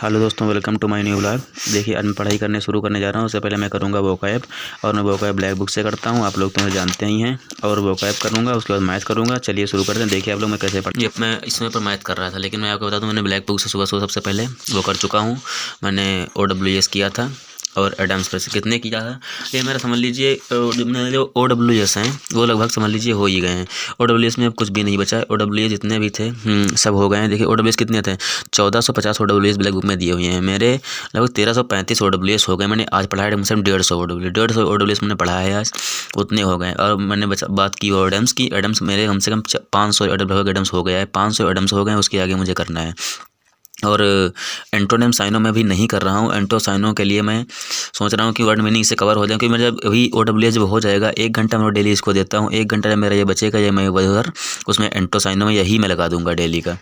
Hello दोस्तों, welcome to my new blog. देखिए, आज मैं पढ़ाई करने शुरू करने जा रहा हूँ। उससे पहले मैं करूँगा वोकैब, और मैं वोकैब ब्लैक बुक से करता हूँ। आप लोग तो मुझे जानते ही हैं। और वोकैब करूँगा, उसके बाद मैथ करूँगा। चलिए शुरू करते हैं। देखिए आप लोग मैं कैसे ये मैं इसमें पर मैथ कर रहा था, लेकिन मैं आपको बता दूँ, मैंने ब्लैक बुक से सुबह सबसे पहले वो कर चुका हूँ। मैंने OWS किया था और एडम्स पर से कितने किया है, ये मेरा समझ लीजिए जो OWS हैं वो लगभग समझ लीजिए हो ही गए हैं। OWS में अब कुछ भी नहीं बचा है। OWS जितने भी थे सब हो गए हैं। देखिए OWS कितने थे, 1450 OWS ब्लैक बुक में दिए हुए हैं। मेरे लगभग 1335 OWS हो गए। मैंने आज पढ़ा है मुझसे 150 OWS मैंने पढ़ा है आज, उतने हो गए। और मैंने बात की एडम्स की, एडम्स मेरे कम से कम 500 एडम्स हो गया है। 500 एडम्स हो गए हैं, उसके आगे मुझे करना है। और एंटोनिम साइनो में भी नहीं कर रहा हूँ। एंटो साइनो के लिए मैं सोच रहा हूँ कि वर्ड मीनिंग से कवर हो जाए, क्योंकि मेरा जब अभी OWS जब हो जाएगा 1 घंटा मैं डेली इसको देता हूँ। 1 घंटा जब मेरा ये बचेगा, ये मैं उधर उसमें एंटो साइनो में यही मैं लगा दूंगा डेली का।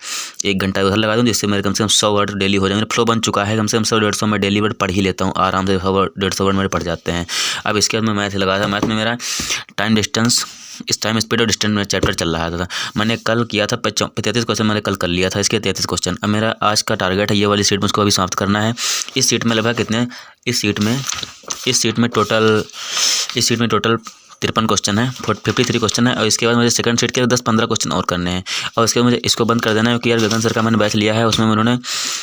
1 घंटा उधर लगा दूँ, जिससे मेरे कम से कम 100 वर्ड डेली हो जाएंगे। फ्लो बन चुका है, कम से कम 100-150 मैं डेली वर्ड पढ़ ही लेता हूँ आराम से। 150 वर्ड मेरे पढ़ जाते हैं। अब इसके बाद मैं मैथ लगा था। मैथ में मेरा टाइम डिस्टेंस, इस टाइम स्पीड और डिस्टेंस में चैप्टर चल रहा था। मैंने कल किया था 33 क्वेश्चन मैंने कल कर लिया था, इसके 33 क्वेश्चन। अब मेरा आज का टारगेट है ये वाली सीट मुझको अभी समाप्त करना है। इस सीट में लगभग कितने, इस सीट में टोटल 53 क्वेश्चन है, 53 क्वेश्चन है। और इसके बाद मुझे सेकंड सीट के 10-15 क्वेश्चन और करने हैं। और इसके बाद मुझे इसको बंद कर देना है, क्योंकि यार गगन सर का मैंने बैच लिया है, उसमें उन्होंने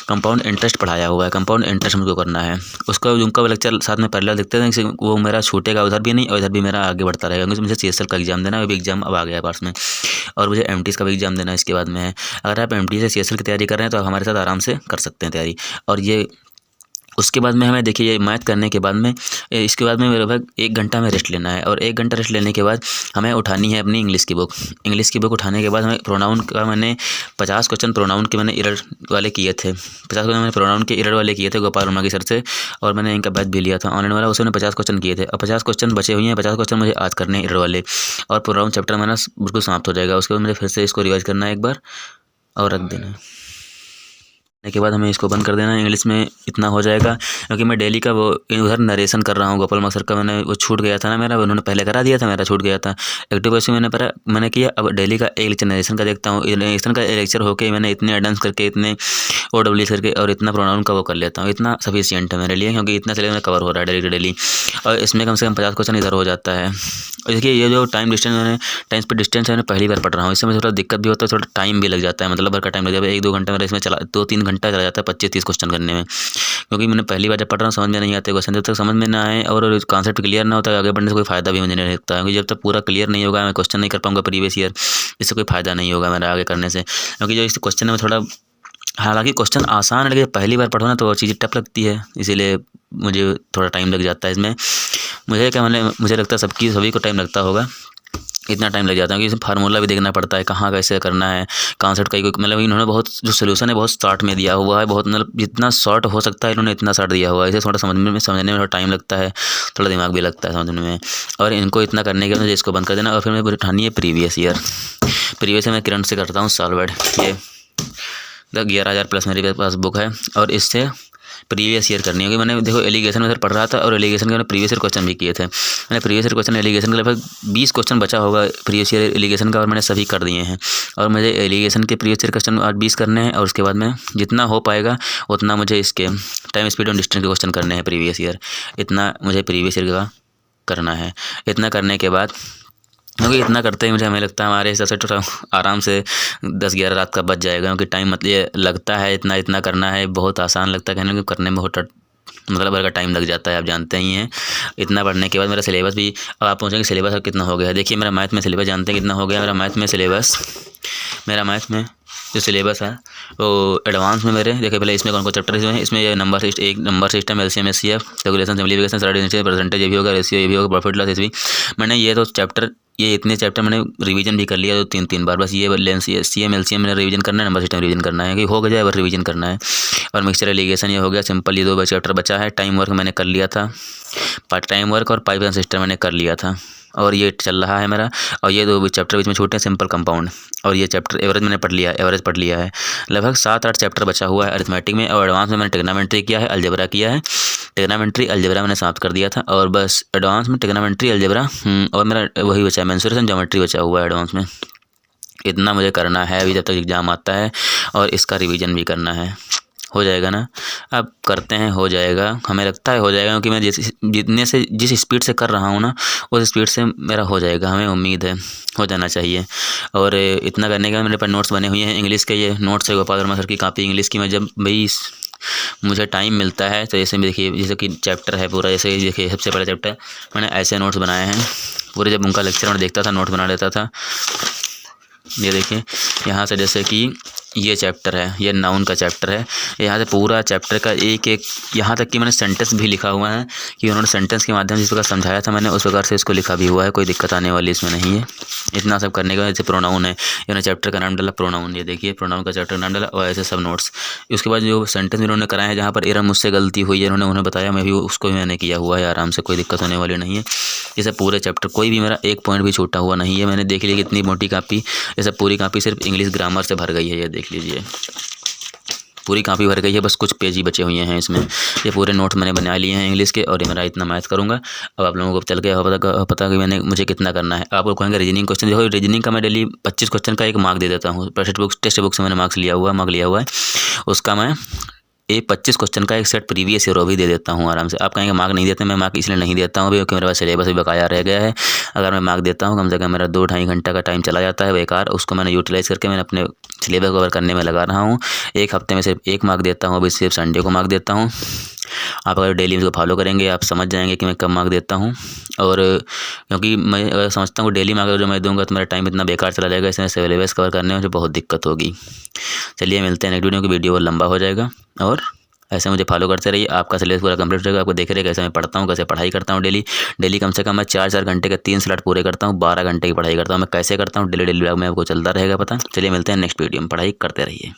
कंपाउंड इंटरेस्ट पढ़ाया हुआ है। कंपाउंड इंटरेस्ट मुझको करना है, उसका उनका लेक्चर साथ में पैरेलल देखते हैं, वो मेरा छूटेगा उधर भी नहीं और इधर भी मेरा आगे बढ़ता रहेगा। क्योंकि मुझे CSL का एग्जाम देना है, वो भी एग्जाम अब आ गया है पास में। और मुझे MTS का भी एग्जाम देना है इसके बाद में है। अगर आप MTS से CSL की तैयारी कर रहे हैं तो आप हमारे साथ आराम से कर सकते हैं तैयारी। और ये उसके बाद में हमें देखिए, ये मैथ करने के बाद में इसके बाद में लगभग 1 घंटा में रेस्ट लेना है। और 1 घंटा रेस्ट लेने के बाद हमें उठानी है अपनी इंग्लिश की बुक। इंग्लिश की बुक उठाने के बाद हमें प्रोनाउन का, मैंने 50 क्वेश्चन प्रोनाउन के मैंने एरर वाले किए थे। 50 क्वेश्चन मैंने प्रोनाउन के एरर वाले किए थे गोपाल वर्मा की सर से। और मैंने इनका बैच भी लिया था ऑनलाइन वाला, उसमें 50 क्वेश्चन किए थे। और 50 क्वेश्चन बचे हुए हैं। 50 क्वेश्चन मुझे आज करने हैं एरर वाले, और प्रोनाउन चैप्टर मेरा बिल्कुल समाप्त हो जाएगा। उसके बाद मुझे फिर से इसको रिवाइज करना है एक बार और रख देना है। के बाद हमें इसको बंद कर देना है। इंग्लिश में इतना हो जाएगा, क्योंकि मैं डेली का वो उधर नरेशन कर रहा हूँ। गोपाल वर्मा सर का मैंने वो छूट गया था ना मेरा, उन्होंने पहले करा दिया था, मेरा छूट गया था। एक्टिव वैसे मैंने किया। अब डेली का एक लेक्चर नरेशन का देखता हूँ। नरेशन का लेक्चर होकर मैंने इतने एडेंस करके, इतने OWS करके और इतना प्रोनाउन का वो कर लेता हूँ। इतना सफिशिएंट है मेरे लिए, क्योंकि इतना चले मेरा कवर हो रहा है डेली। और इसमें कम से कम 50 क्वेश्चन इधर हो जाता है। और देखिए, ये जो टाइम स्पीड डिस्टेंस है, मैंने पहली बार पढ़ रहा हूँ। इससे मुझे थोड़ा दिक्कत भी होता है, थोड़ा टाइम भी लग जाता है, मतलब भर का टाइम लग जाता है। 1-2 घंटा मेरा इसमें चला, 2-3 घंटा चला जाता है 25-30 क्वेश्चन करने में। क्योंकि मैंने पहली बार जब पढ़ रहा हूँ, समझ में नहीं आते क्वेश्चन। जब तक समझ में ना आए और कॉन्सेप्ट क्लियर ना होता है, आगे बढ़ने से कोई फायदा भी मुझे नहीं लगता है। क्योंकि जब तक पूरा क्लियर नहीं होगा, मैं क्वेश्चन नहीं कर पाऊंगा प्रीवियस ईयर, इससे कोई फायदा नहीं होगा मेरा आगे करने से। क्योंकि जो इस क्वेश्चन में थोड़ा, हालांकि क्वेश्चन आसान है, लेकिन पहली बार पढ़ो ना तो चीज़ें टफ लगती है, इसीलिए मुझे थोड़ा टाइम लग जाता है इसमें। मुझे लगता है सभी को टाइम लगता होगा, इतना टाइम लग जाता है। क्योंकि इसमें फार्मूला भी देखना पड़ता है, कहाँ कैसे करना है, कॉन्सेप्ट का मतलब इन्होंने बहुत जो सोल्यूशन है बहुत शॉर्ट में दिया हुआ है। बहुत मतलब जितना शॉर्ट हो सकता है इन्होंने इतना शॉर्ट दिया हुआ है। इसे थोड़ा समझने में थोड़ा टाइम लगता है, थोड़ा दिमाग भी लगता है समझने में। और इनको इतना करने के बाद मुझे इसको बंद कर देना। और फिर मुझे उठानी है प्रीवियस ईयर मैं करंट से करता हूँ सॉल्वेड। ये 11,000 प्लस मेरे पास बुक है, और इससे प्रीवियस ईयर करनी होगी। मैंने देखो एलिगेशन में सर पढ़ रहा था, और एलिगेशन के मैंने प्रीवियस ईयर क्वेश्चन भी किए थे। मैंने प्रीवियस ईयर क्वेश्चन एलिगेशन का लगभग 20 क्वेश्चन बचा होगा प्रीवियस ईयर एलिगेशन का, और मैंने सभी कर दिए हैं। और मुझे एलिगेशन के प्रीवियस ईयर क्वेश्चन आज 20 करने हैं। और उसके बाद में जितना हो पाएगा उतना मुझे इसके टाइम स्पीड और डिस्टेंस के क्वेश्चन करने हैं प्रीवियस ईयर। इतना मुझे प्रीवियस ईयर का करना है। इतना करने के बाद, क्योंकि इतना करते ही हमें लगता है हमारे हिसाब से तो आराम से 10-11 रात का बच जाएगा। क्योंकि टाइम मतलब ये लगता है इतना करना है, बहुत आसान लगता है कहने को, करने में बहुत मतलब भर का टाइम लग जाता है, आप जानते ही हैं। इतना पढ़ने के बाद मेरा सिलेबस भी, अब आप पूछेंगे सिलेबस अब कितना हो गया है। देखिए मेरा मैथ में सिलेबस जानते हैं कितना हो गया। मेरा मैथ में जो सिलेबस है वो एडवांस में मेरे, देखिए पहले इसमें कौन चैप्टर हैं। इसमें ये number system, LCM SCF, calculation, simplification, radian, percentage, ये भी होगा, रेशियो ये भी होगा, प्रॉफिट लॉस, भी। मैंने ये इतने चैप्टर मैंने रिवीजन भी कर लिया 2-3 बार। बस ये CM LCM मैंने रिवीजन करना है, नंबर सिस्टम रिवीजन करना है, कि हो गया बस रिवीजन करना है। और मिक्सचर एलिगेशन ये हो गया सिंपल, ये 2 चैप्टर बचा है। टाइम वर्क मैंने कर लिया था, टाइम वर्क और पाइपलाइन सिस्टम मैंने कर लिया था, और ये चल रहा है मेरा। और ये 2 चैप्टर बीच में छूटे हैं, सिंपल कंपाउंड। और ये चैप्टर एवरेज मैंने पढ़ लिया है। लगभग 7-8 चैप्टर बचा हुआ है अरिथमेटिक में। और एडवांस में मैंने ट्रिग्नोमेट्री किया है, अलजेब्रा किया है। ट्रिग्नोमेट्री अलजेब्रा मैंने समाप्त कर दिया था, और बस एडवांस में ट्रिग्नोमेट्री अलजेब्रा और मेरा वही बचा है, मेंसुरेशन ज्योमेट्री बचा हुआ है एडवांस में। इतना मुझे करना है अभी जब तक एग्ज़ाम आता है, और इसका रिवीजन भी करना है। हो जाएगा ना। अब करते हैं, हो जाएगा, हमें लगता है हो जाएगा, क्योंकि मैं जिस स्पीड से कर रहा हूँ ना उस स्पीड से मेरा हो जाएगा, हमें उम्मीद है हो जाना चाहिए। और इतना करने के बाद मेरे पास नोट्स बने हुए हैं इंग्लिश के। ये नोट्स है गोपाल वर्मा सर की कॉपी इंग्लिश की। मैं जब भाई मुझे टाइम मिलता है तो जैसे देखिए, जैसे कि चैप्टर है पूरा, जैसे देखिए सबसे पहला चैप्टर मैंने ऐसे नोट्स बनाए हैं पूरे। जब उनका लेक्चर मैं देखता था नोट बना लेता था। ये देखिए यहाँ से, जैसे कि ये चैप्टर है, ये नाउन का चैप्टर है, यहाँ से पूरा चैप्टर का एक एक, यहाँ तक कि मैंने सेंटेंस भी लिखा हुआ है कि उन्होंने सेंटेंस के माध्यम से जिस प्रकार समझाया था मैंने उस प्रकार से इसको लिखा भी हुआ है, कोई दिक्कत आने वाली इसमें नहीं है। इतना सब करने के बाद जैसे प्रोनाउन है, इन्होंने चैप्टर का नाम डाला प्रोनाउन, ये देखिए प्रोनाउन का चैप्टर नाम डाला, और ऐसे सब नोट्स। उसके बाद जो सेंटेंस इन्होंने कराए हैं जहाँ पर एरर मुझसे गलती हुई है उन्हें बताया, मैं भी उसको भी मैंने किया हुआ है आराम से, कोई दिक्कत होने वाली नहीं है। जैसे पूरे चैप्टर कोई भी मेरा एक पॉइंट भी छूटा हुआ नहीं है। मैंने देख लिया कितनी मोटी कापी, जैसे पूरी कापी सिर्फ इंग्लिश ग्रामर से भर गई है। ये देख लीजिए पूरी कापी भर गई है, बस कुछ पेज ही बचे हुए हैं इसमें। ये पूरे नोट मैंने बना लिए हैं इंग्लिश के, और ये मेरा इतना मैथ करूँगा। अब आप लोगों को चल गया पता कि मैंने मुझे कितना करना है। आप लोग कहेंगे रीजनिंग क्वेश्चन, देखो रीजनिंग का मैं डेली 25 क्वेश्चन का एक मार्क दे देता हूँ। टेक्स्ट बुक से मैंने मार्क लिया हुआ है, उसका मैं 25 क्वेश्चन का एक सेट प्रीवियस ईयर भी दे देता हूँ आराम से। आप कहेंगे मार्क नहीं देते, मैं मार्क इसलिए नहीं देता हूँ क्योंकि मेरे पास सिलेबस भी बकाया रह गया है। अगर मैं मार्क देता हूँ कम से कम मेरा 2-2.5 घंटा का टाइम चला जाता है बेकार, उसको मैंने यूटिलाइज़ करके मैंने अपने सिलेबस कवर करने में लगा रहा हूँ। एक हफ्ते में सिर्फ एक मार्क देता हूँ, अभी सिर्फ संडे को मार्क देता हूँ। आप अगर डेली इसको फॉलो करेंगे आप समझ जाएंगे कि मैं कब मार्क देता हूँ। और क्योंकि मैं अगर समझता हूँ डेली मार्क जो मैं दूंगा तो मेरा टाइम इतना बेकार चला जाएगा, इसमें सिलेबस कवर करने में मुझे बहुत दिक्कत होगी। चलिए मिलते हैं नेक्स्ट वीडियो की, वीडियो और लंबा हो जाएगा। और ऐसे मुझे फॉलो करते रहिए, आपका सिलेबस पूरा कंप्लीट रहेगा। आपको देख रहे कैसे मैं पढ़ता हूँ, कैसे पढ़ाई करता हूँ। डेली कम से कम मैं 4-4 घंटे के 3 स्लॉट पूरे करता हूँ, 12 घंटे की पढ़ाई करता हूँ। मैं कैसे करता हूँ डेली ब्लॉग में आपको चलता रहेगा पता। चलिए मिलते हैं नेक्स्ट वीडियो में, पढ़ाई करते रहिए।